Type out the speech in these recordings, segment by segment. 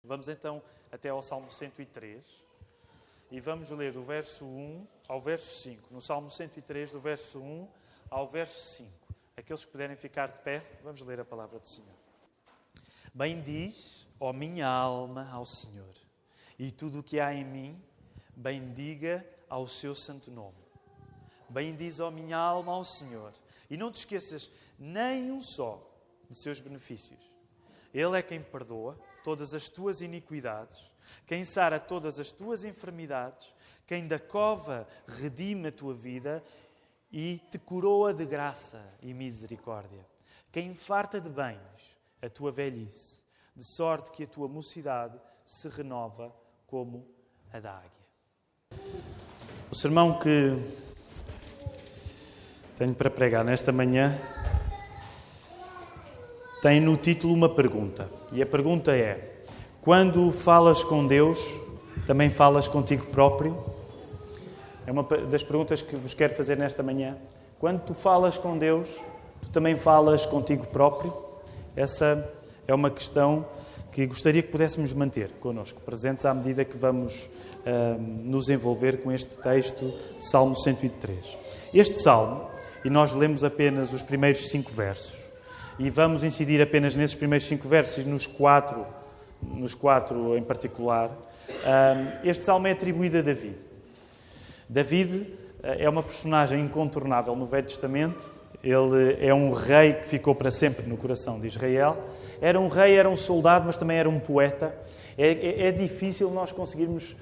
Vamos então até ao Salmo 103 e vamos ler do verso 1 ao verso 5. No Salmo 103, do verso 1 ao verso 5. Aqueles que puderem ficar de pé, vamos ler a palavra do Senhor. Bendiz, ó minha alma, ao Senhor, e tudo o que há em mim, bendiga ao seu santo nome. Bendiz, ó minha alma, ao Senhor, e não te esqueças nem um só de seus benefícios. Ele é quem perdoa todas as tuas iniquidades, quem sara todas as tuas enfermidades, quem da cova redime a tua vida e te coroa de graça e misericórdia, quem farta de bens a tua velhice, de sorte que a tua mocidade se renova como a da águia. O sermão que tenho para pregar nesta manhã tem no título uma pergunta. E a pergunta é: quando falas com Deus, também falas contigo próprio? É uma das perguntas que vos quero fazer nesta manhã. Quando tu falas com Deus, tu também falas contigo próprio? Essa é uma questão que gostaria que pudéssemos manter connosco, presentes à medida que vamos nos envolver com este texto, Salmo 103. Este Salmo, e nós lemos apenas os primeiros 5 versos, e vamos incidir apenas nesses primeiros 5 versos e nos quatro em particular. Este salmo é atribuído a David. David é uma personagem incontornável no Velho Testamento. Ele é um rei que ficou para sempre no coração de Israel. Era um rei, era um soldado, mas também era um poeta. É difícil nós conseguirmos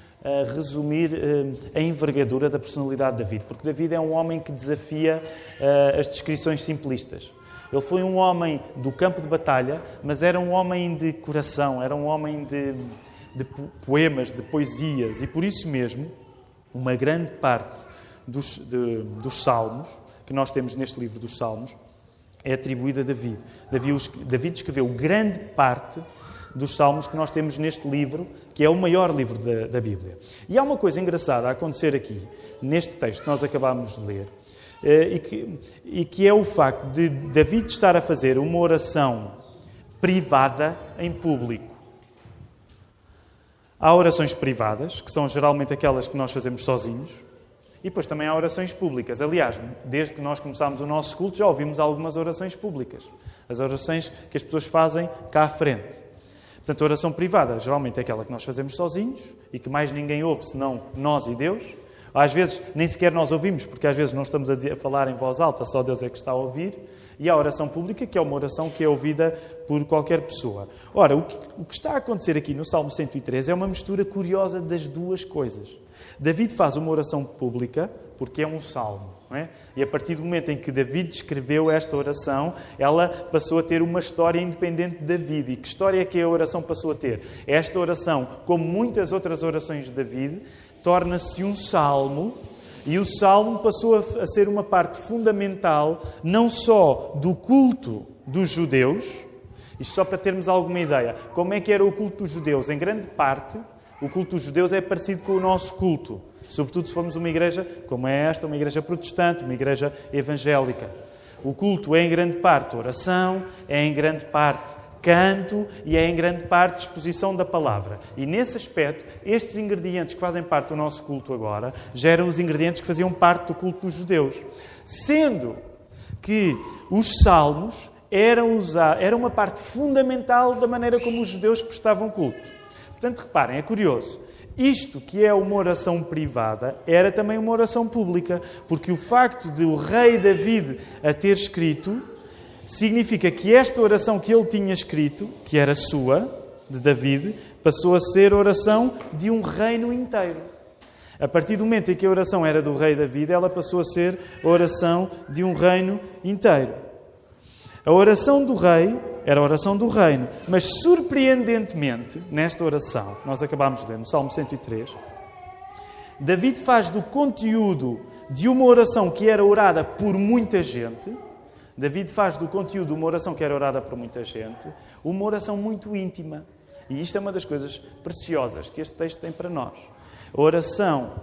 resumir a envergadura da personalidade de David, porque David é um homem que desafia as descrições simplistas. Ele foi um homem do campo de batalha, mas era um homem de coração, era um homem de poemas, de poesias, e por isso mesmo, uma grande parte dos salmos, que nós temos neste livro dos Salmos, é atribuída a David. David escreveu grande parte dos salmos que nós temos neste livro, que é o maior livro da Bíblia. E há uma coisa engraçada a acontecer aqui, neste texto que nós acabámos de ler, e que é o facto de David estar a fazer uma oração privada em público. Há orações privadas, que são geralmente aquelas que nós fazemos sozinhos, e depois também há orações públicas. Aliás, desde que nós começámos o nosso culto, já ouvimos algumas orações públicas. As orações que as pessoas fazem cá à frente. Portanto, a oração privada geralmente é aquela que nós fazemos sozinhos e que mais ninguém ouve senão nós e Deus. Às vezes nem sequer nós ouvimos, porque às vezes não estamos a falar em voz alta, só Deus é que está a ouvir. E há a oração pública, que é uma oração que é ouvida por qualquer pessoa. Ora, o que está a acontecer aqui no Salmo 103 é uma mistura curiosa das duas coisas. David faz uma oração pública, porque é um salmo, não é? E a partir do momento em que David escreveu esta oração, ela passou a ter uma história independente de David. E que história é que a oração passou a ter? Esta oração, como muitas outras orações de David, torna-se um salmo, e o salmo passou a ser uma parte fundamental, não só do culto dos judeus, isto só para termos alguma ideia. Como é que era o culto dos judeus? Em grande parte, o culto dos judeus é parecido com o nosso culto, sobretudo se formos uma igreja como é esta, uma igreja protestante, uma igreja evangélica. O culto é em grande parte oração, é em grande parte canto e é em grande parte exposição da palavra. E nesse aspecto, estes ingredientes que fazem parte do nosso culto agora, já eram os ingredientes que faziam parte do culto dos judeus. Sendo que os salmos eram uma parte fundamental da maneira como os judeus prestavam culto. Portanto, reparem, é curioso. Isto que é uma oração privada era também uma oração pública, porque o facto de o rei David a ter escrito significa que esta oração que ele tinha escrito, que era sua, de David, passou a ser oração de um reino inteiro. A partir do momento em que a oração era do rei David, ela passou a ser a oração de um reino inteiro. A oração do rei era a oração do reino, mas surpreendentemente, nesta oração, que nós acabámos de ler no Salmo 103, David faz do conteúdo de uma oração que era orada por muita gente, David faz do conteúdo de uma oração que era orada por muita gente, uma oração muito íntima. E isto é uma das coisas preciosas que este texto tem para nós. A oração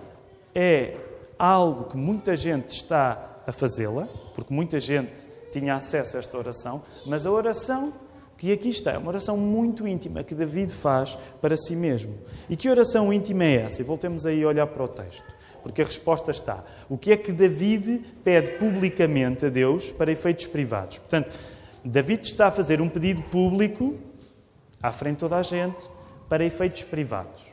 é algo que muita gente está a fazê-la, porque muita gente tinha acesso a esta oração, mas a oração Porque aqui está, é uma oração muito íntima que David faz para si mesmo. E que oração íntima é essa? E voltemos aí a olhar para o texto. Porque a resposta está. O que é que David pede publicamente a Deus para efeitos privados? Portanto, David está a fazer um pedido público, à frente de toda a gente, para efeitos privados.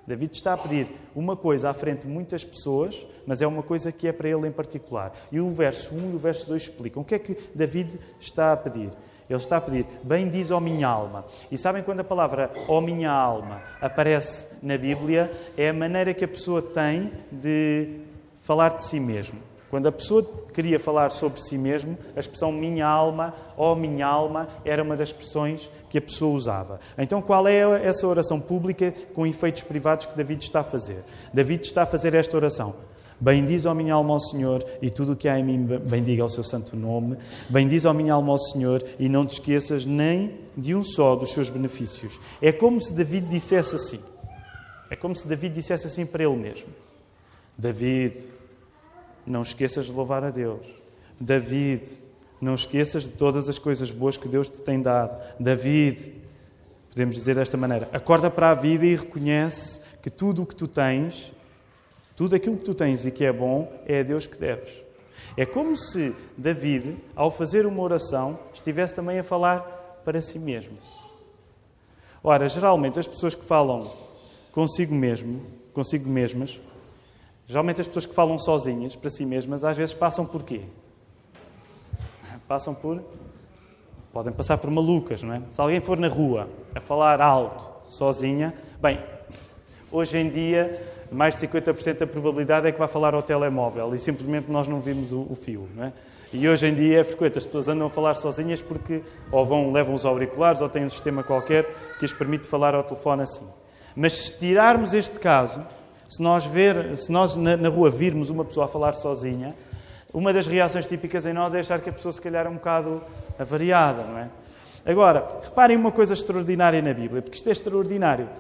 David está a pedir uma coisa à frente de muitas pessoas, mas é uma coisa que é para ele em particular. E o verso 1 e o verso 2 explicam. O que é que David está a pedir? Ele está a pedir, bem diz ó minha alma. E sabem quando a palavra ó minha alma aparece na Bíblia? É a maneira que a pessoa tem de falar de si mesmo. Quando a pessoa queria falar sobre si mesmo, a expressão minha alma, ó minha alma, era uma das expressões que a pessoa usava. Então qual é essa oração pública com efeitos privados que David está a fazer? David está a fazer esta oração. Bendiz, ó minha alma, ao Senhor, e tudo o que há em mim bendiga ao seu santo nome. Bendiz, ó minha alma, ao Senhor, e não te esqueças nem de um só dos seus benefícios. É como se David dissesse assim. É como se David dissesse assim para ele mesmo. David, não esqueças de louvar a Deus. David, não esqueças de todas as coisas boas que Deus te tem dado. David, podemos dizer desta maneira, acorda para a vida e reconhece que tudo o que tu tens... Tudo aquilo que tu tens e que é bom, é a Deus que deves. É como se David, ao fazer uma oração, estivesse também a falar para si mesmo. Ora, geralmente as pessoas que falam consigo mesmas, geralmente as pessoas que falam sozinhas, para si mesmas, às vezes passam por quê? Podem passar por malucas, não é? Se alguém for na rua a falar alto, sozinha, bem, hoje em dia... mais de 50% da probabilidade é que vai falar ao telemóvel e simplesmente nós não vimos o fio, não é? E hoje em dia é frequente, as pessoas andam a falar sozinhas porque ou levam os auriculares ou têm um sistema qualquer que lhes permite falar ao telefone assim. Mas se tirarmos este caso, se nós na rua virmos uma pessoa a falar sozinha, uma das reações típicas em nós é achar que a pessoa se calhar é um bocado avariada, não é? Agora, reparem uma coisa extraordinária na Bíblia, porque isto é extraordinário.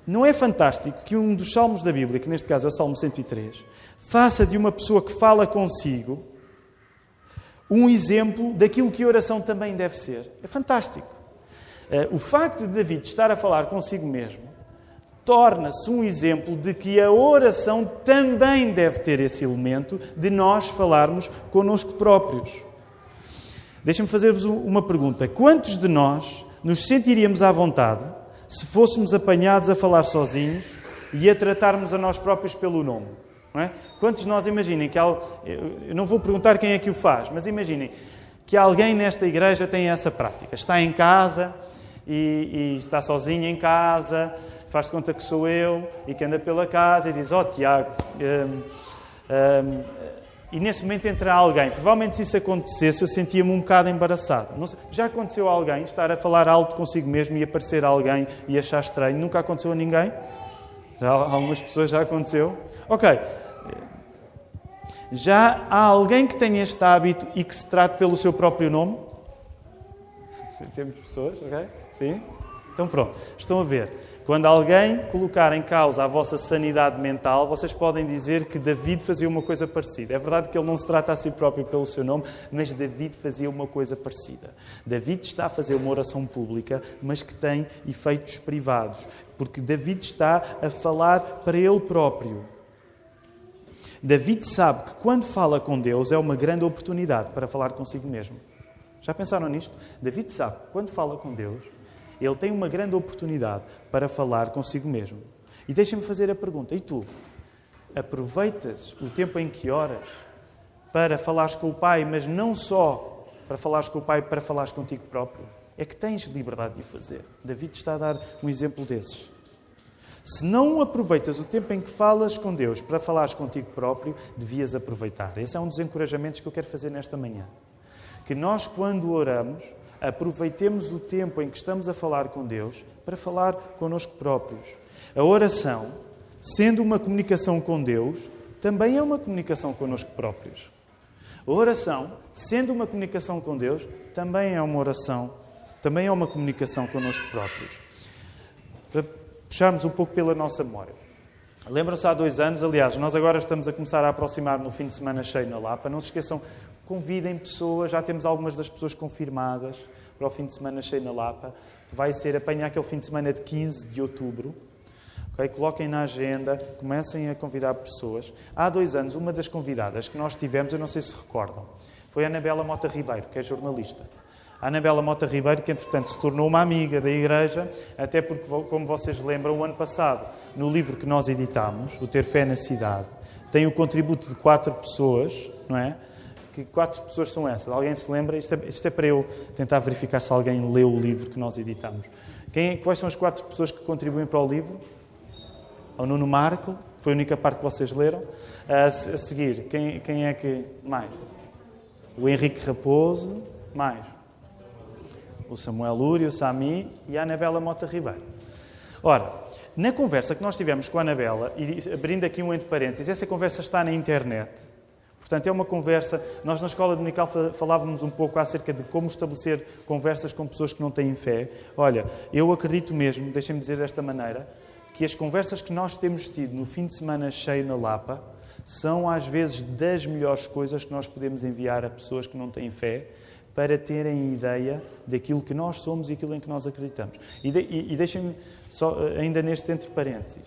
Não é fantástico que um dos salmos da Bíblia, que neste caso é o Salmo 103, faça de uma pessoa que fala consigo um exemplo daquilo que a oração também deve ser? É fantástico. O facto de David estar a falar consigo mesmo torna-se um exemplo de que a oração também deve ter esse elemento de nós falarmos connosco próprios. Deixem-me fazer-vos uma pergunta. Quantos de nós nos sentiríamos à vontade se fôssemos apanhados a falar sozinhos e a tratarmos a nós próprios pelo nome? Não é? Quantos de nós imaginem que... Eu não vou perguntar quem é que o faz, mas imaginem que alguém nesta igreja tem essa prática. Está em casa e está sozinho em casa, faz de conta que sou eu e que anda pela casa e diz, Tiago... E nesse momento entra alguém. Provavelmente se isso acontecesse, eu sentia-me um bocado embaraçado. Não sei, já aconteceu a alguém estar a falar alto consigo mesmo e aparecer alguém e achar estranho? Nunca aconteceu a ninguém? Já algumas pessoas já aconteceu? Ok. Já há alguém que tenha este hábito e que se trate pelo seu próprio nome? Temos pessoas, ok? Sim? Então pronto. Estão a ver. Quando alguém colocar em causa a vossa sanidade mental, vocês podem dizer que David fazia uma coisa parecida. É verdade que ele não se trata a si próprio pelo seu nome, mas David fazia uma coisa parecida. David está a fazer uma oração pública, mas que tem efeitos privados, porque David está a falar para ele próprio. David sabe que quando fala com Deus é uma grande oportunidade para falar consigo mesmo. Já pensaram nisto? David sabe que quando fala com Deus, ele tem uma grande oportunidade para falar consigo mesmo. E deixa-me fazer a pergunta. E tu? Aproveitas o tempo em que oras para falares com o Pai, mas não só para falares com o Pai, para falares contigo próprio? É que tens liberdade de o fazer. David está a dar um exemplo desses. Se não aproveitas o tempo em que falas com Deus para falares contigo próprio, devias aproveitar. Esse é um dos encorajamentos que eu quero fazer nesta manhã. Que nós, quando oramos, aproveitemos o tempo em que estamos a falar com Deus para falar connosco próprios. A oração, sendo uma comunicação com Deus, também é uma comunicação connosco próprios. A oração, sendo uma comunicação com Deus, também é uma oração, também é uma comunicação connosco próprios. Para puxarmos um pouco pela nossa memória. Lembram-se há 2 anos, aliás, nós agora estamos a começar a aproximar no fim de semana cheio na Lapa. Não se esqueçam, convidem pessoas, já temos algumas das pessoas confirmadas. para o fim de semana cheio na Lapa, que vai ser apanhar aquele fim de semana de 15 de outubro. Okay? Coloquem na agenda, comecem a convidar pessoas. Há 2 anos, uma das convidadas que nós tivemos, eu não sei se recordam, foi a Anabela Mota Ribeiro, que é jornalista. A Anabela Mota Ribeiro, que entretanto se tornou uma amiga da Igreja, até porque, como vocês lembram, o ano passado, no livro que nós editámos, O Ter Fé na Cidade, tem o contributo de 4 pessoas, não é? Que 4 pessoas são essas? Alguém se lembra? Isto é para eu tentar verificar se alguém leu o livro que nós editamos. Quais são as 4 pessoas que contribuem para o livro? O Nuno Marco, foi a única parte que vocês leram. A seguir, quem é que mais? O Henrique Raposo, mais? O Samuel Lúria, o Sami e a Anabela Mota Ribeiro. Ora, na conversa que nós tivemos com a Anabela, e abrindo aqui um entre parênteses, essa conversa está na internet. Portanto, é uma conversa... Nós na Escola Dominical falávamos um pouco acerca de como estabelecer conversas com pessoas que não têm fé. Olha, eu acredito mesmo, deixem-me dizer desta maneira, que as conversas que nós temos tido no fim de semana cheio na Lapa são, às vezes, das melhores coisas que nós podemos enviar a pessoas que não têm fé para terem ideia daquilo que nós somos e aquilo em que nós acreditamos. E deixem-me só, ainda neste entre parênteses,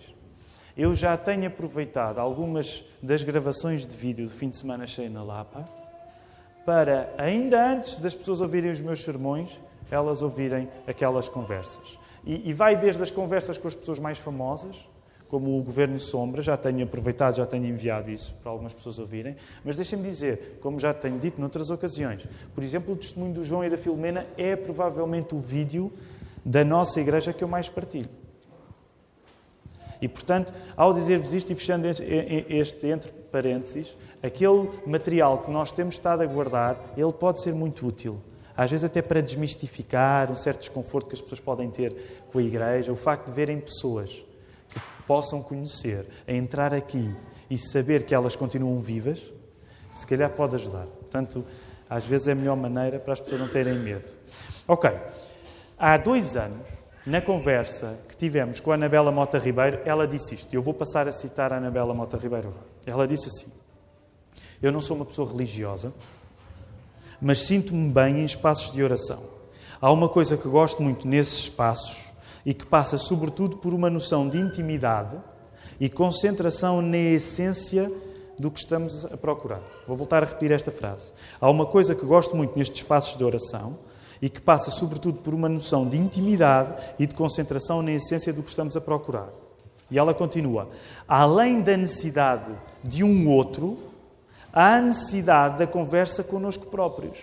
eu já tenho aproveitado algumas das gravações de vídeo do fim de semana cheio na Lapa para, ainda antes das pessoas ouvirem os meus sermões, elas ouvirem aquelas conversas. E vai desde as conversas com as pessoas mais famosas, como o Governo Sombra, já tenho aproveitado, já tenho enviado isso para algumas pessoas ouvirem, mas deixem-me dizer, como já tenho dito noutras ocasiões, por exemplo, o testemunho do João e da Filomena é provavelmente o vídeo da nossa igreja que eu mais partilho. E, portanto, ao dizer-vos isto e fechando este entre parênteses, aquele material que nós temos estado a guardar, ele pode ser muito útil. Às vezes até para desmistificar um certo desconforto que as pessoas podem ter com a igreja, o facto de verem pessoas que possam conhecer, a entrar aqui e saber que elas continuam vivas, se calhar pode ajudar. Portanto, às vezes é a melhor maneira para as pessoas não terem medo. Ok, há 2 anos, na conversa que tivemos com a Anabela Mota Ribeiro, ela disse isto. Eu vou passar a citar a Anabela Mota Ribeiro agora. Ela disse assim: eu não sou uma pessoa religiosa, mas sinto-me bem em espaços de oração. Há uma coisa que gosto muito nesses espaços e que passa sobretudo por uma noção de intimidade e concentração na essência do que estamos a procurar. Vou voltar a repetir esta frase. Há uma coisa que gosto muito nestes espaços de oração e que passa sobretudo por uma noção de intimidade e de concentração na essência do que estamos a procurar. E ela continua: além da necessidade de um outro, há a necessidade da conversa connosco próprios.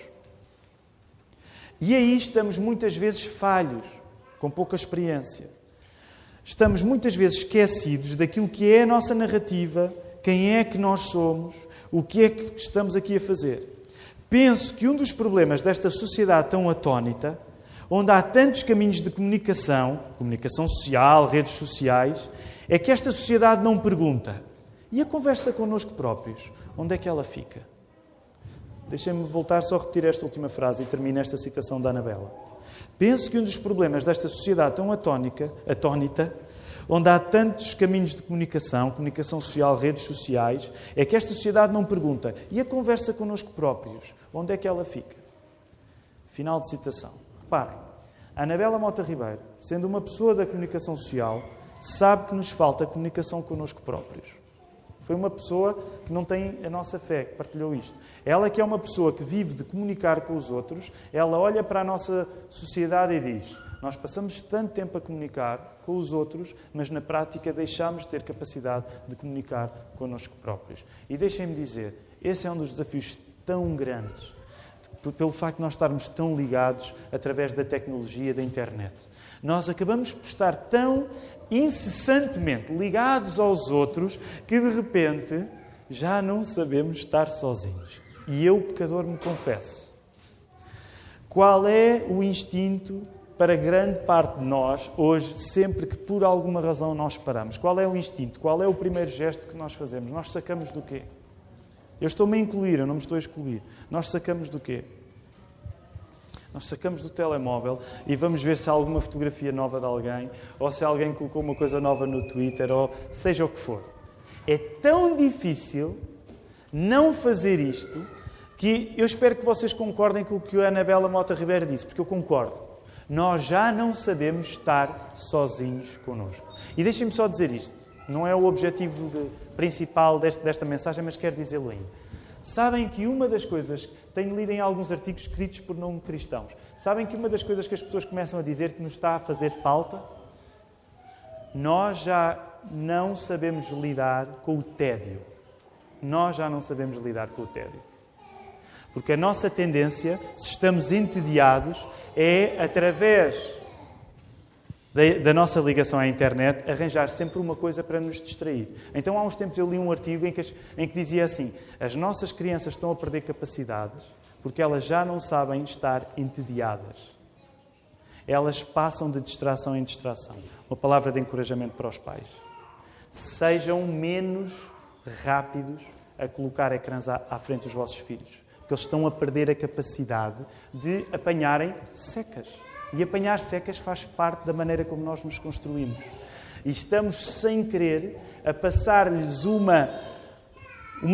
E aí estamos muitas vezes falhos, com pouca experiência. Estamos muitas vezes esquecidos daquilo que é a nossa narrativa, quem é que nós somos, o que é que estamos aqui a fazer. Penso que um dos problemas desta sociedade tão atónita, onde há tantos caminhos de comunicação social, redes sociais, é que esta sociedade não pergunta: e a conversa connosco próprios, onde é que ela fica? Deixem-me voltar só a repetir esta última frase e termino esta citação da Anabela. Penso que um dos problemas desta sociedade tão atónita, onde há tantos caminhos de comunicação social, redes sociais, é que esta sociedade não pergunta: e a conversa connosco próprios, onde é que ela fica? Final de citação. Reparem, a Anabela Mota Ribeiro, sendo uma pessoa da comunicação social, sabe que nos falta comunicação connosco próprios. Foi uma pessoa que não tem a nossa fé, que partilhou isto. Ela que é uma pessoa que vive de comunicar com os outros, ela olha para a nossa sociedade e diz: nós passamos tanto tempo a comunicar com os outros, mas na prática deixamos de ter capacidade de comunicar connosco próprios. E deixem-me dizer, esse é um dos desafios tão grandes, pelo facto de nós estarmos tão ligados através da tecnologia, da internet. Nós acabamos por estar tão incessantemente ligados aos outros que, de repente, já não sabemos estar sozinhos. E eu, pecador, me confesso. Qual é o instinto para grande parte de nós, hoje, sempre que por alguma razão nós paramos? Qual é o instinto? Qual é o primeiro gesto que nós fazemos? Nós sacamos do quê? Eu estou-me a incluir, eu não me estou a excluir. Nós sacamos do quê? Nós sacamos do telemóvel e vamos ver se há alguma fotografia nova de alguém, ou se alguém colocou uma coisa nova no Twitter, ou seja o que for. É tão difícil não fazer isto que eu espero que vocês concordem com o que a Anabela Mota Ribeiro disse, porque eu concordo. Nós já não sabemos estar sozinhos connosco. E deixem-me só dizer isto. Não é o objetivo principal desta mensagem, mas quero dizê-lo ainda. Sabem que uma das coisas, tenho lido em alguns artigos escritos por não cristãos, sabem que uma das coisas que as pessoas começam a dizer que nos está a fazer falta? Nós já não sabemos lidar com o tédio. Nós já não sabemos lidar com o tédio. Porque a nossa tendência, se estamos entediados, é, através da nossa ligação à internet, arranjar sempre uma coisa para nos distrair. Então, há uns tempos eu li um artigo em que dizia assim: as nossas crianças estão a perder capacidades porque elas já não sabem estar entediadas. Elas passam de distração em distração. Uma palavra de encorajamento para os pais. Sejam menos rápidos a colocar ecrãs à frente dos vossos filhos. Porque eles estão a perder a capacidade de apanharem secas. E apanhar secas faz parte da maneira como nós nos construímos. E estamos, sem querer, a passar-lhes uma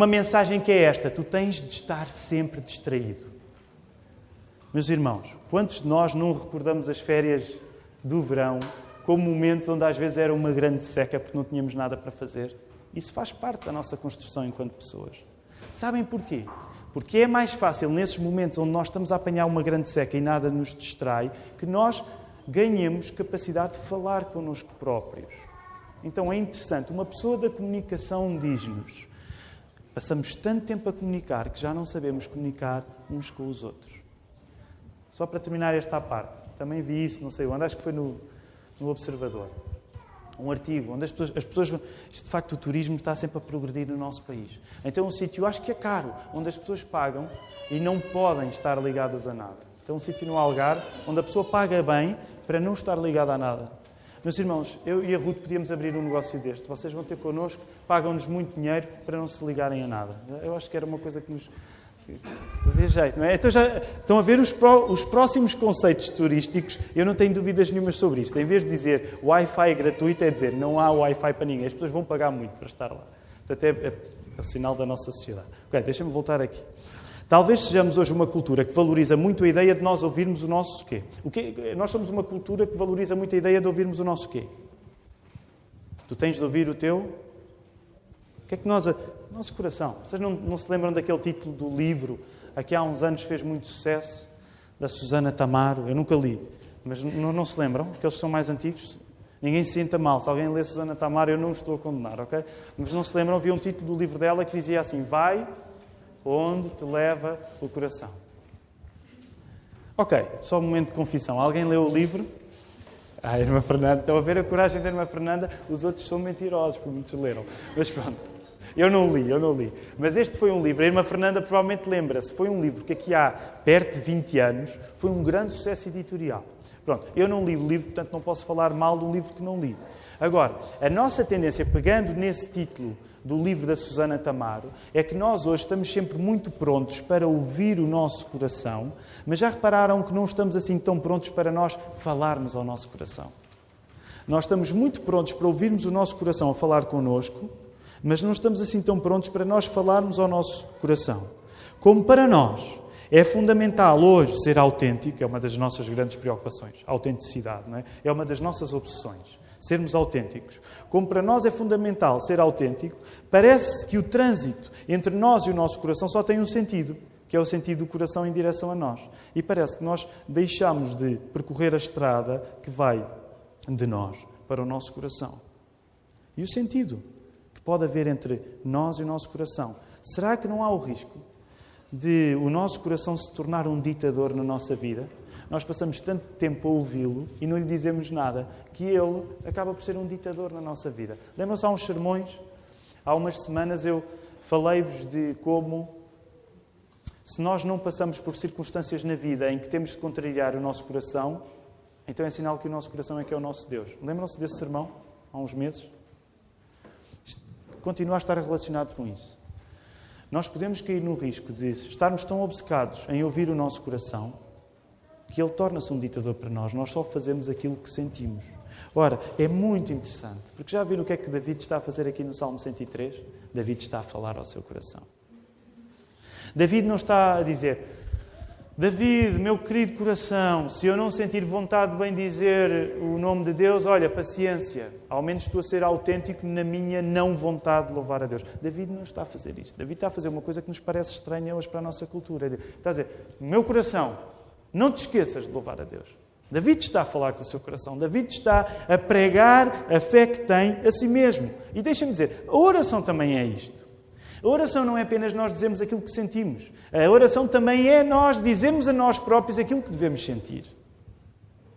mensagem que é esta: tu tens de estar sempre distraído. Meus irmãos, quantos de nós não recordamos as férias do verão como momentos onde às vezes era uma grande seca porque não tínhamos nada para fazer? Isso faz parte da nossa construção enquanto pessoas. Sabem porquê? Porque é mais fácil, nesses momentos onde nós estamos a apanhar uma grande seca e nada nos distrai, que nós ganhemos capacidade de falar connosco próprios. Então é interessante. Uma pessoa da comunicação diz-nos: passamos tanto tempo a comunicar que já não sabemos comunicar uns com os outros. Só para terminar esta parte, também vi isso, não sei onde, acho que foi no Observador. Um artigo onde as pessoas... Isto, de facto, o turismo está sempre a progredir no nosso país. Então, um sítio, acho que é caro, onde as pessoas pagam e não podem estar ligadas a nada. Então, um sítio no Algarve, onde a pessoa paga bem para não estar ligada a nada. Meus irmãos, eu e a Ruth podíamos abrir um negócio deste. Vocês vão ter connosco, pagam-nos muito dinheiro para não se ligarem a nada. Eu acho que era uma coisa que nos... fazia jeito, não é? Então já estão a ver os próximos conceitos turísticos. Eu não tenho dúvidas nenhumas sobre isto. Em vez de dizer Wi-Fi gratuito, é dizer não há Wi-Fi para ninguém. As pessoas vão pagar muito para estar lá. Portanto, é o sinal da nossa sociedade. Ok, deixa-me voltar aqui. Talvez sejamos hoje uma cultura que valoriza muito a ideia de nós ouvirmos o nosso quê? Nós somos uma cultura que valoriza muito a ideia de ouvirmos o nosso quê? Tu tens de ouvir o teu... O que é que nosso coração. Vocês não se lembram daquele título do livro que há uns anos fez muito sucesso, da Susana Tamaro? Eu nunca li, mas não se lembram? Aqueles que são mais antigos? Ninguém se sinta mal. Se alguém lê Susana Tamaro, eu não estou a condenar, ok? Mas não se lembram? Havia um título do livro dela que dizia assim: vai onde te leva o coração. Ok, só um momento de confissão. Alguém leu o livro? A irmã Fernanda. Estão a ver a coragem da irmã Fernanda? Os outros são mentirosos, porque muitos leram. Mas pronto. Eu não li. Mas este foi um livro, a irmã Fernanda provavelmente lembra-se, foi um livro que aqui há perto de 20 anos foi um grande sucesso editorial. Pronto, eu não li o livro, portanto não posso falar mal de um livro que não li. Agora, a nossa tendência, pegando nesse título do livro da Susana Tamaro, é que nós hoje estamos sempre muito prontos para ouvir o nosso coração, mas já repararam que não estamos assim tão prontos para nós falarmos ao nosso coração. Nós estamos muito prontos para ouvirmos o nosso coração a falar connosco, mas não estamos assim tão prontos para nós falarmos ao nosso coração. Como para nós é fundamental hoje ser autêntico, é uma das nossas grandes preocupações, a autenticidade, não é? É uma das nossas obsessões, sermos autênticos. Como para nós é fundamental ser autêntico, parece que o trânsito entre nós e o nosso coração só tem um sentido, que é o sentido do coração em direção a nós. E parece que nós deixamos de percorrer a estrada que vai de nós para o nosso coração. E o sentido pode haver entre nós e o nosso coração. Será que não há o risco de o nosso coração se tornar um ditador na nossa vida? Nós passamos tanto tempo a ouvi-lo e não lhe dizemos nada, que ele acaba por ser um ditador na nossa vida. Lembram-se há uns sermões? Há umas semanas eu falei-vos de como, se nós não passamos por circunstâncias na vida em que temos de contrariar o nosso coração, então é sinal que o nosso coração é que é o nosso Deus. Lembram-se desse sermão? Há uns meses? Continua a estar relacionado com isso. Nós podemos cair no risco de estarmos tão obcecados em ouvir o nosso coração que ele torna-se um ditador para nós. Nós só fazemos aquilo que sentimos. Ora, é muito interessante, porque já viram o que é que David está a fazer aqui no Salmo 103? David está a falar ao seu coração. David não está a dizer: David, meu querido coração, se eu não sentir vontade de bem dizer o nome de Deus, olha, paciência, ao menos estou a ser autêntico na minha não vontade de louvar a Deus. David não está a fazer isto. David está a fazer uma coisa que nos parece estranha hoje para a nossa cultura. Está a dizer: meu coração, não te esqueças de louvar a Deus. David está a falar com o seu coração. David está a pregar a fé que tem a si mesmo. E deixa-me dizer, a oração também é isto. A oração não é apenas nós dizermos aquilo que sentimos. A oração também é nós dizermos a nós próprios aquilo que devemos sentir.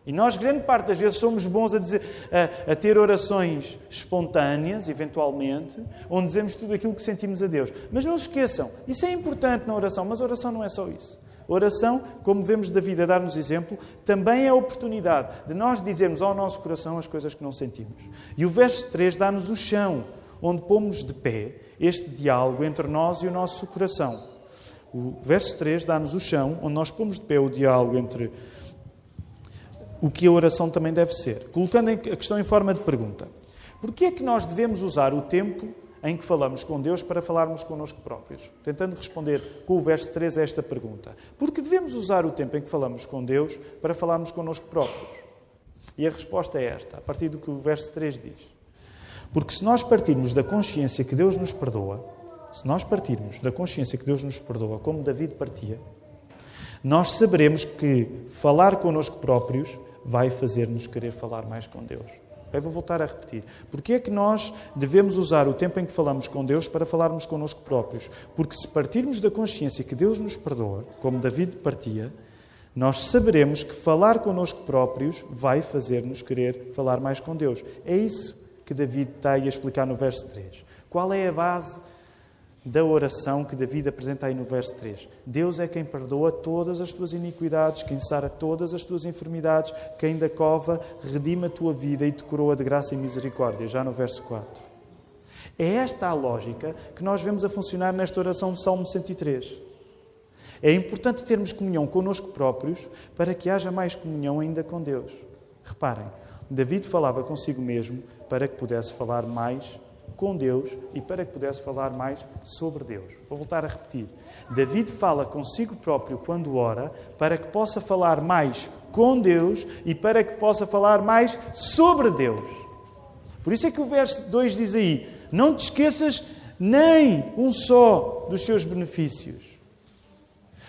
E nós, grande parte das vezes, somos bons a ter orações espontâneas, eventualmente, onde dizemos tudo aquilo que sentimos a Deus. Mas não se esqueçam, isso é importante na oração, mas a oração não é só isso. A oração, como vemos David a dar-nos exemplo, também é a oportunidade de nós dizermos ao nosso coração as coisas que não sentimos. E o verso 3 dá-nos o chão, onde pomos de pé este diálogo entre nós e o nosso coração. O verso 3 dá-nos o chão, onde nós pomos de pé o diálogo entre o que a oração também deve ser. Colocando a questão em forma de pergunta. Porquê é que nós devemos usar o tempo em que falamos com Deus para falarmos connosco próprios? Tentando responder com o verso 3 a esta pergunta. Porque devemos usar o tempo em que falamos com Deus para falarmos connosco próprios? E a resposta é esta, a partir do que o verso 3 diz. Porque se nós partirmos da consciência que Deus nos perdoa, como David partia, nós saberemos que falar connosco próprios vai fazer-nos querer falar mais com Deus. Eu vou voltar a repetir. Porquê é que nós devemos usar o tempo em que falamos com Deus para falarmos connosco próprios? Porque se partirmos da consciência que Deus nos perdoa, como David partia, nós saberemos que falar connosco próprios vai fazer-nos querer falar mais com Deus. É isso que David está aí a explicar no verso 3. Qual é a base da oração que David apresenta aí no verso 3? Deus é quem perdoa todas as tuas iniquidades, quem sara todas as tuas enfermidades, quem da cova redime a tua vida e te coroa de graça e misericórdia, já no verso 4. É esta a lógica que nós vemos a funcionar nesta oração do Salmo 103. É importante termos comunhão connosco próprios para que haja mais comunhão ainda com Deus. Reparem, David falava consigo mesmo para que pudesse falar mais com Deus e para que pudesse falar mais sobre Deus. Vou voltar a repetir. David fala consigo próprio quando ora para que possa falar mais com Deus e para que possa falar mais sobre Deus. Por isso é que o verso 2 diz aí: não te esqueças nem um só dos seus benefícios.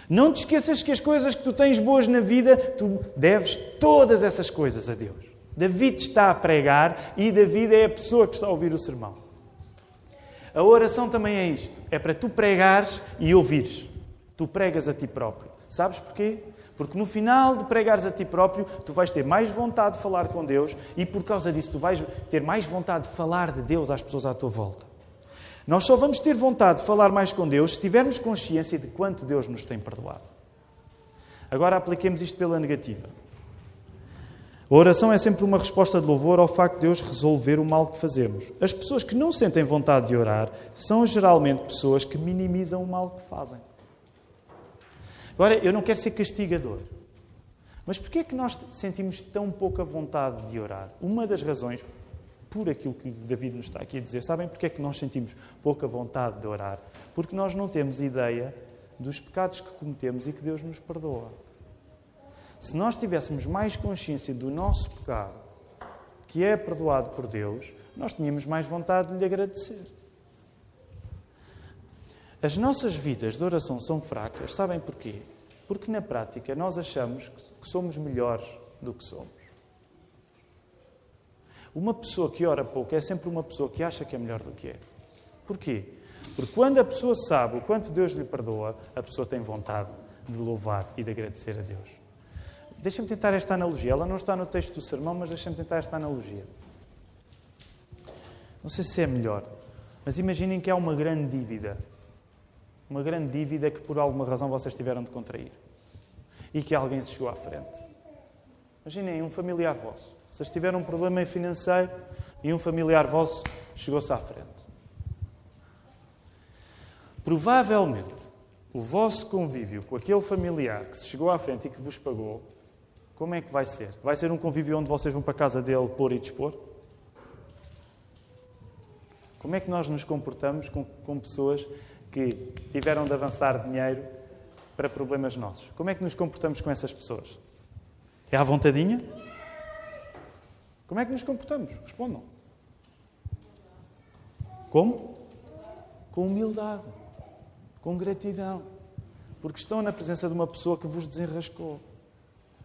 Não te esqueças que as coisas que tu tens boas na vida, tu deves todas essas coisas a Deus. David está a pregar e David é a pessoa que está a ouvir o sermão. A oração também é isto. É para tu pregares e ouvires. Tu pregas a ti próprio. Sabes porquê? Porque no final de pregares a ti próprio, tu vais ter mais vontade de falar com Deus e por causa disso tu vais ter mais vontade de falar de Deus às pessoas à tua volta. Nós só vamos ter vontade de falar mais com Deus se tivermos consciência de quanto Deus nos tem perdoado. Agora apliquemos isto pela negativa. A oração é sempre uma resposta de louvor ao facto de Deus resolver o mal que fazemos. As pessoas que não sentem vontade de orar são geralmente pessoas que minimizam o mal que fazem. Agora, eu não quero ser castigador, mas porquê é que nós sentimos tão pouca vontade de orar? Uma das razões, por aquilo que David nos está aqui a dizer, sabem porquê é que nós sentimos pouca vontade de orar? Porque nós não temos ideia dos pecados que cometemos e que Deus nos perdoa. Se nós tivéssemos mais consciência do nosso pecado, que é perdoado por Deus, nós tínhamos mais vontade de lhe agradecer. As nossas vidas de oração são fracas, sabem porquê? Porque na prática nós achamos que somos melhores do que somos. Uma pessoa que ora pouco é sempre uma pessoa que acha que é melhor do que é. Porquê? Porque quando a pessoa sabe o quanto Deus lhe perdoa, a pessoa tem vontade de louvar e de agradecer a Deus. Deixa-me tentar esta analogia. Ela não está no texto do sermão, mas deixa-me tentar esta analogia. Não sei se é melhor, mas imaginem que há uma grande dívida. Uma grande dívida que por alguma razão vocês tiveram de contrair. E que alguém se chegou à frente. Imaginem um familiar vosso. Vocês tiveram um problema financeiro e um familiar vosso chegou-se à frente. Provavelmente, o vosso convívio com aquele familiar que se chegou à frente e que vos pagou, como é que vai ser? Vai ser um convívio onde vocês vão para a casa dele pôr e dispor? Como é que nós nos comportamos com pessoas que tiveram de avançar dinheiro para problemas nossos. Como é que nos comportamos com essas pessoas? É à vontadinha? Como é que nos comportamos? Respondam. Como? Com humildade. Com gratidão. Porque estão na presença de uma pessoa que vos desenrascou.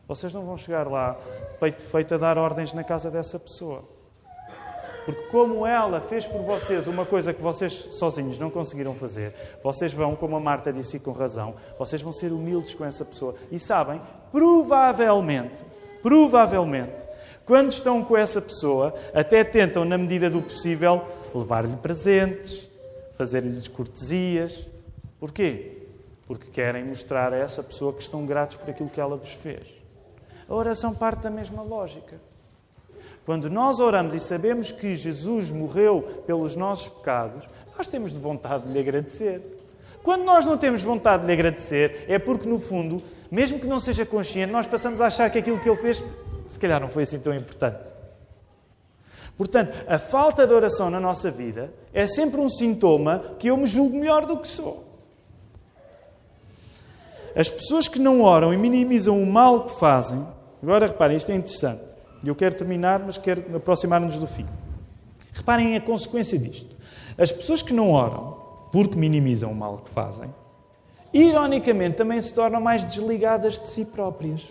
Vocês não vão chegar lá, peito feito, a dar ordens na casa dessa pessoa. Porque como ela fez por vocês uma coisa que vocês sozinhos não conseguiram fazer, vocês vão, como a Marta disse e com razão, vocês vão ser humildes com essa pessoa. E sabem, provavelmente, quando estão com essa pessoa, até tentam, na medida do possível, levar-lhe presentes, fazer-lhes cortesias. Porquê? Porque querem mostrar a essa pessoa que estão gratos por aquilo que ela vos fez. A oração parte da mesma lógica. Quando nós oramos e sabemos que Jesus morreu pelos nossos pecados, nós temos de vontade de lhe agradecer. Quando nós não temos vontade de lhe agradecer, é porque, no fundo, mesmo que não seja consciente, nós passamos a achar que aquilo que ele fez, se calhar não foi assim tão importante. Portanto, a falta de oração na nossa vida é sempre um sintoma que eu me julgo melhor do que sou. As pessoas que não oram e minimizam o mal que fazem... Agora, reparem, isto é interessante. Eu quero terminar, mas quero aproximar-nos do fim. Reparem a consequência disto. As pessoas que não oram, porque minimizam o mal que fazem, ironicamente também se tornam mais desligadas de si próprias.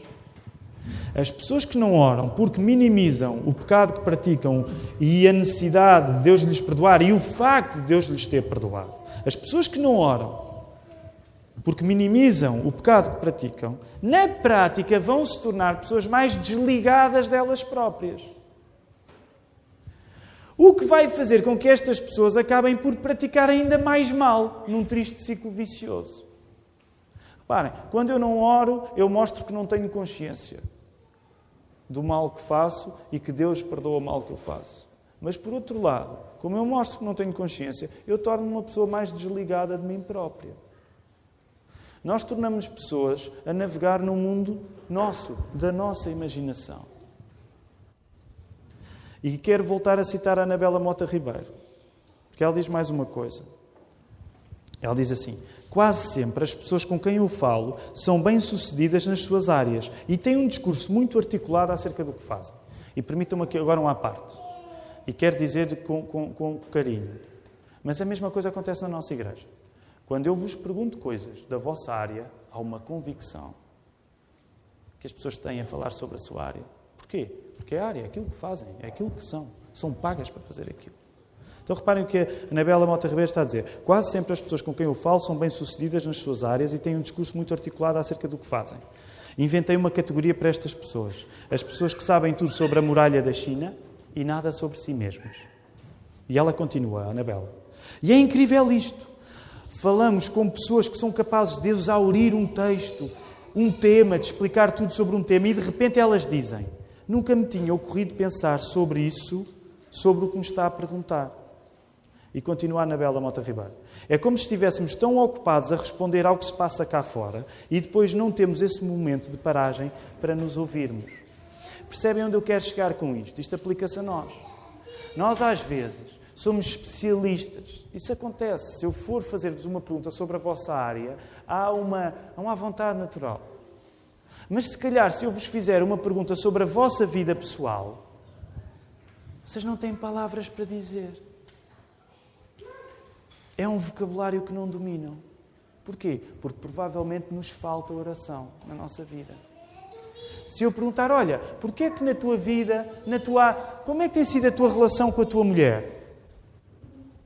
As pessoas que não oram, porque minimizam o pecado que praticam e a necessidade de Deus lhes perdoar e o facto de Deus lhes ter perdoado. As pessoas que não oram, porque minimizam o pecado que praticam, na prática vão se tornar pessoas mais desligadas delas próprias. O que vai fazer com que estas pessoas acabem por praticar ainda mais mal, num triste ciclo vicioso. Reparem, quando eu não oro, eu mostro que não tenho consciência do mal que faço e que Deus perdoa o mal que eu faço. Mas, por outro lado, como eu mostro que não tenho consciência, eu torno-me uma pessoa mais desligada de mim própria. Nós tornamos pessoas a navegar num mundo nosso, da nossa imaginação. E quero voltar a citar a Anabela Mota Ribeiro, porque ela diz mais uma coisa. Ela diz assim: quase sempre as pessoas com quem eu falo são bem-sucedidas nas suas áreas e têm um discurso muito articulado acerca do que fazem. E permitam-me aqui agora à parte. E quero dizer com carinho. Mas a mesma coisa acontece na nossa igreja. Quando eu vos pergunto coisas da vossa área, há uma convicção que as pessoas têm a falar sobre a sua área. Porquê? Porque é a área, é aquilo que fazem, é aquilo que são. São pagas para fazer aquilo. Então reparem o que a Anabela Mota Ribeiro está a dizer. Quase sempre as pessoas com quem eu falo são bem-sucedidas nas suas áreas e têm um discurso muito articulado acerca do que fazem. Inventei uma categoria para estas pessoas. As pessoas que sabem tudo sobre a muralha da China e nada sobre si mesmas. E ela continua, a Anabela. E é incrível isto. Falamos com pessoas que são capazes de exaurir um texto, um tema, de explicar tudo sobre um tema, e de repente elas dizem: nunca me tinha ocorrido pensar sobre isso, sobre o que me está a perguntar. E continua a Anabela Mota Ribeiro. É como se estivéssemos tão ocupados a responder ao que se passa cá fora e depois não temos esse momento de paragem para nos ouvirmos. Percebem onde eu quero chegar com isto? Isto aplica-se a nós. Nós, às vezes, somos especialistas. Isso acontece. Se eu for fazer-vos uma pergunta sobre a vossa área, há uma vontade natural. Mas se calhar, se eu vos fizer uma pergunta sobre a vossa vida pessoal, vocês não têm palavras para dizer. É um vocabulário que não dominam. Porquê? Porque provavelmente nos falta oração na nossa vida. Se eu perguntar: olha, porquê é que na tua vida, como é que tem sido a tua relação com a tua mulher?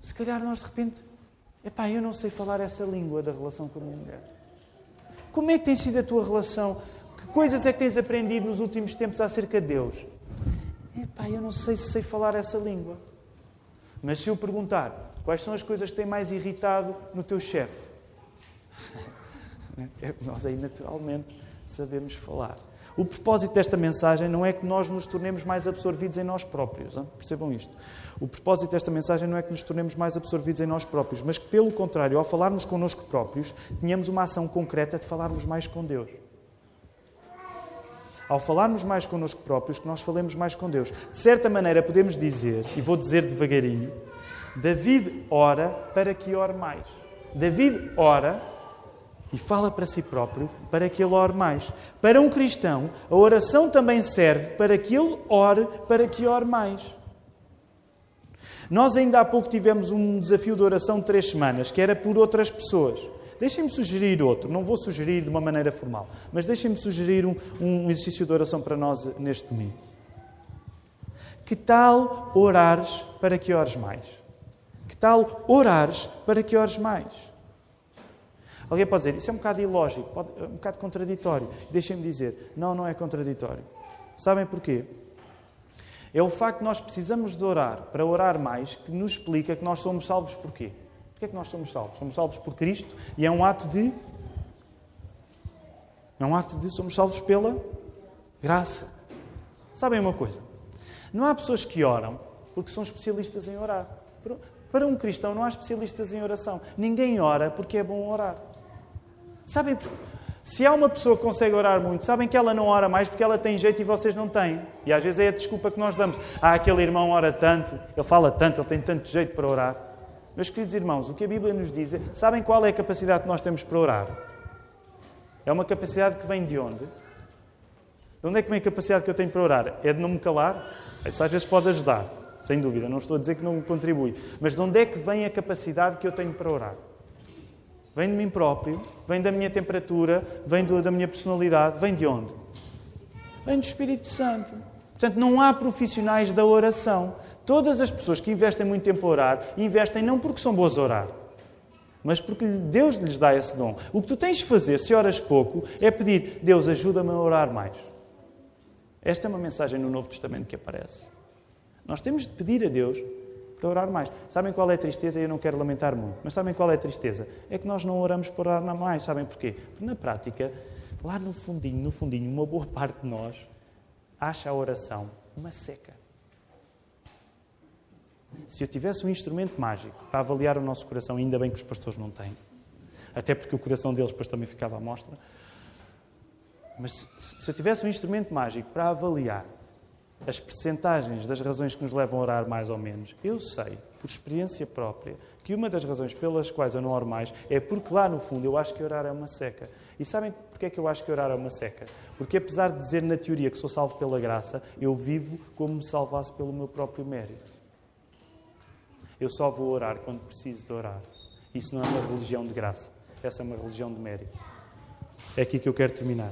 Se calhar nós de repente, eu não sei falar essa língua da relação com a minha mulher. Como é que tem sido a tua relação? Que coisas é que tens aprendido nos últimos tempos acerca de Deus? Eu não sei se sei falar essa língua. Mas se eu perguntar: quais são as coisas que têm mais irritado no teu chefe? Nós aí naturalmente sabemos falar. O propósito desta mensagem não é que nós nos tornemos mais absorvidos em nós próprios. Hein? Percebam isto. O propósito desta mensagem não é que nos tornemos mais absorvidos em nós próprios, mas que, pelo contrário, ao falarmos connosco próprios, tenhamos uma ação concreta de falarmos mais com Deus. Ao falarmos mais connosco próprios, que nós falemos mais com Deus. De certa maneira, podemos dizer, e vou dizer devagarinho, David ora para que ore mais. David ora e fala para si próprio para que ele ore mais. Para um cristão, a oração também serve para que ele ore, para que ore mais. Nós ainda há pouco tivemos um desafio de oração de 3 semanas, que era por outras pessoas. Deixem-me sugerir outro, não vou sugerir de uma maneira formal, mas deixem-me sugerir um exercício de oração para nós neste domingo. Que tal orares para que ores mais? Que tal orares para que ores mais? Alguém pode dizer, isso é um bocado ilógico, é um bocado contraditório. Deixem-me dizer, não é contraditório. Sabem porquê? É o facto de nós precisamos de orar para orar mais que nos explica que nós somos salvos porquê? Porquê é que nós somos salvos? Somos salvos por Cristo e é um ato de... somos salvos pela graça. Sabem uma coisa? Não há pessoas que oram porque são especialistas em orar. Para um cristão não há especialistas em oração. Ninguém ora porque é bom orar. Sabem, se há uma pessoa que consegue orar muito, sabem que ela não ora mais porque ela tem jeito e vocês não têm. E às vezes é a desculpa que nós damos. Aquele irmão ora tanto, ele fala tanto, ele tem tanto jeito para orar. Meus queridos irmãos, o que a Bíblia nos diz é, sabem qual é a capacidade que nós temos para orar? É uma capacidade que vem de onde? De onde é que vem a capacidade que eu tenho para orar? É de não me calar? Isso às vezes pode ajudar, sem dúvida. Não estou a dizer que não contribui. Mas de onde é que vem a capacidade que eu tenho para orar? Vem de mim próprio, vem da minha temperatura, vem da minha personalidade. Vem de onde? Vem do Espírito Santo. Portanto, não há profissionais da oração. Todas as pessoas que investem muito tempo a orar, investem não porque são boas a orar, mas porque Deus lhes dá esse dom. O que tu tens de fazer, se oras pouco, é pedir, Deus, ajuda-me a orar mais. Esta é uma mensagem no Novo Testamento que aparece. Nós temos de pedir a Deus para orar mais. Sabem qual é a tristeza? Eu não quero lamentar muito, mas sabem qual é a tristeza? É que nós não oramos para orar mais. Sabem porquê? Porque na prática, lá no fundinho, uma boa parte de nós acha a oração uma seca. Se eu tivesse um instrumento mágico para avaliar o nosso coração, ainda bem que os pastores não têm, até porque o coração deles depois também ficava à mostra, mas se eu tivesse um instrumento mágico para avaliar as percentagens das razões que nos levam a orar mais ou menos, eu sei, por experiência própria, que uma das razões pelas quais eu não oro mais é porque lá no fundo eu acho que orar é uma seca. E sabem porquê é que eu acho que orar é uma seca? Porque apesar de dizer na teoria que sou salvo pela graça, eu vivo como me salvasse pelo meu próprio mérito. Eu só vou orar quando preciso de orar. Isso não é uma religião de graça. Essa é uma religião de mérito. É aqui que eu quero terminar.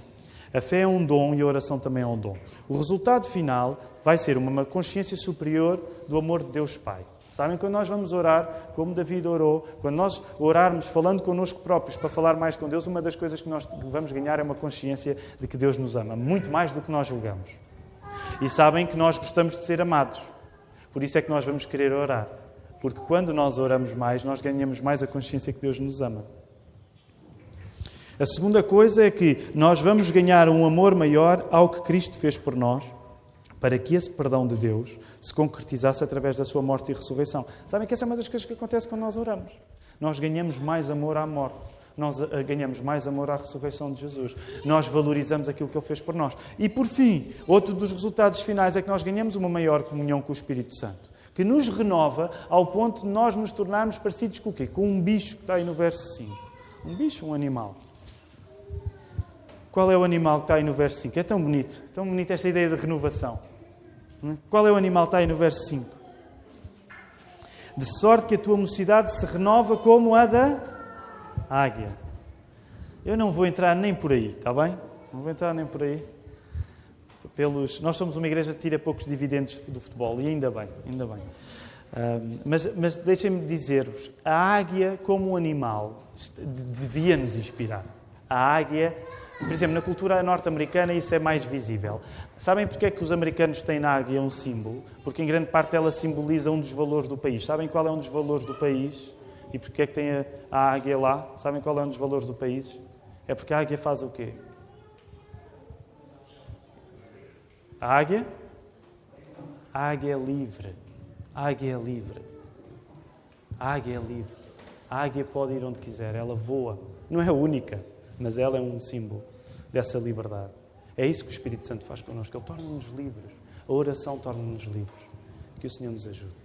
A fé é um dom e a oração também é um dom. O resultado final vai ser uma consciência superior do amor de Deus Pai. Sabem, quando nós vamos orar, como David orou, quando nós orarmos falando connosco próprios para falar mais com Deus, uma das coisas que nós vamos ganhar é uma consciência de que Deus nos ama, muito mais do que nós julgamos. E sabem que nós gostamos de ser amados. Por isso é que nós vamos querer orar. Porque quando nós oramos mais, nós ganhamos mais a consciência que Deus nos ama. A segunda coisa é que nós vamos ganhar um amor maior ao que Cristo fez por nós, para que esse perdão de Deus se concretizasse através da sua morte e ressurreição. Sabem que essa é uma das coisas que acontece quando nós oramos. Nós ganhamos mais amor à morte. Nós ganhamos mais amor à ressurreição de Jesus. Nós valorizamos aquilo que Ele fez por nós. E, por fim, outro dos resultados finais é que nós ganhamos uma maior comunhão com o Espírito Santo, que nos renova ao ponto de nós nos tornarmos parecidos com o quê? Com um bicho que está aí no verso 5. Um bicho, um animal. Qual é o animal que está aí no verso 5? É tão bonita esta ideia de renovação. Qual é o animal que está aí no verso 5? De sorte que a tua mocidade se renova como a da águia. Eu não vou entrar nem por aí, está bem? Não vou entrar nem por aí. Nós somos uma igreja que tira poucos dividendos do futebol, e ainda bem. Mas deixem-me dizer-vos, a águia como um animal devia nos inspirar. A águia, por exemplo, na cultura norte-americana isso é mais visível. Sabem porque é que os americanos têm na águia um símbolo? Porque em grande parte ela simboliza um dos valores do país. Sabem qual é um dos valores do país? E porque é que tem a águia lá? Sabem qual é um dos valores do país? É porque a águia faz o quê? A águia? A águia é livre. A águia é livre. A águia é livre. A águia pode ir onde quiser. Ela voa. Não é única, mas ela é um símbolo dessa liberdade. É isso que o Espírito Santo faz connosco. Ele torna-nos livres. A oração torna-nos livres. Que o Senhor nos ajude.